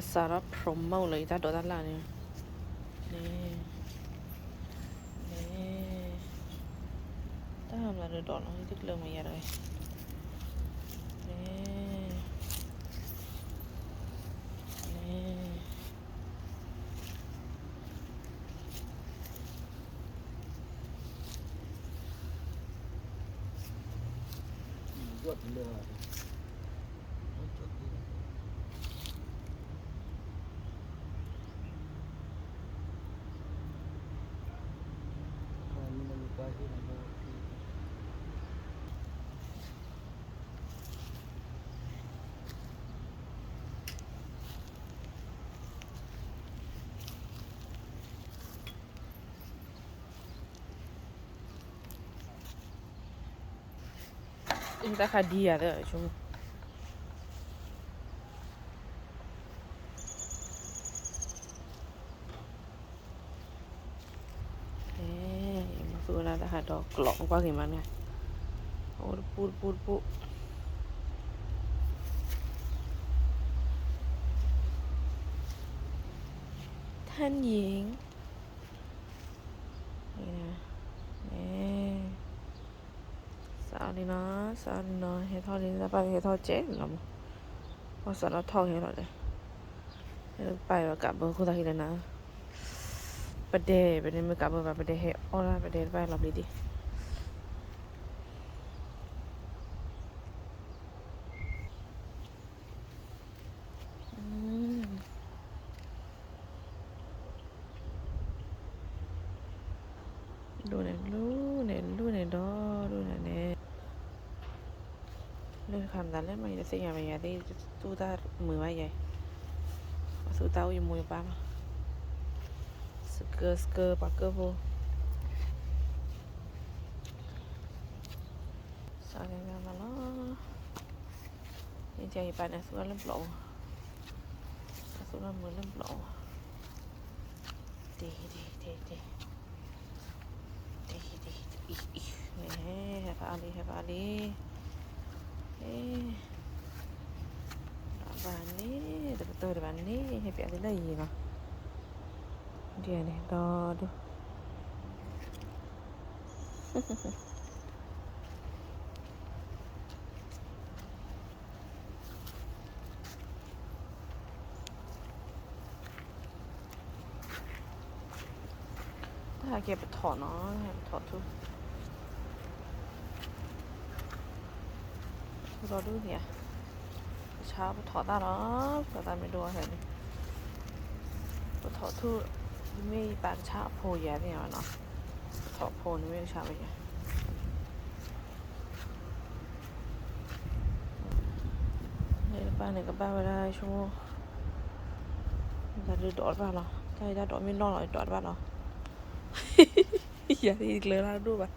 Sarap promoเลยจ้าดอด้านล่างนี่นี่ถ้าทำอะไรดอดเราที่ตึกเรื่องมาเยอะเลยนี่ยอดเลยอีกราคาดีอ่ะเด้อชุ่มมาสู้นะราคาดอกกล่องกว่ากี่มันไงโอ้ปูท่านหญิงนี่นะนี่สาวนี่นะสาวนี่นะเฮทอนี่นะไปเฮทอเจ๊หรอพอสารทองเฮทอเลยไปว่ากับเบอร์คุณตาฮิเลนะประเดี๋ยวมือกับเบอร์ประเดี๋ยวเฮออร่าประเดี๋ยวไปรอบดีดีดูเนี่ยดอดูเนี่ยเรื่องคำนั้นเล่นมาจะเสียมาอย่างที่ตู้ตามือไว้ใหญ่สู้ตาอยู่มือป้าสเกอร์ปักเกอร์โบสาวนี่มาล้อยังใจไปนะสู้เริ่มโปร่งสู้มือเริ่มโปร่งดีอีนี่ให้ฟาลีบ้านนี้เดี๋ยวตัวบ้านนี้ให้เปียได้เลยเนาะเดี๋ยวนี่รอดูถ้าเก็บไปถอดเนาะถอดทุกรอดูเนี่ยเช้าไปถอดได้เนาะแต่ตามไม่ดูอะไรนี่ไปถอดทุกไม่ปานเช้าโพแย่เนี่ยเนาะถอดโพนี่ไม่เช้าไปไงเนี่ยป้าเนี่ยก็ป้าไปได้ชั่วโมงจะดูดอดบ้างเหรอถ้าจะดอดไม่นอนหรอดอดบ้างเหรออย่าอีกเลยนะดูป่ะ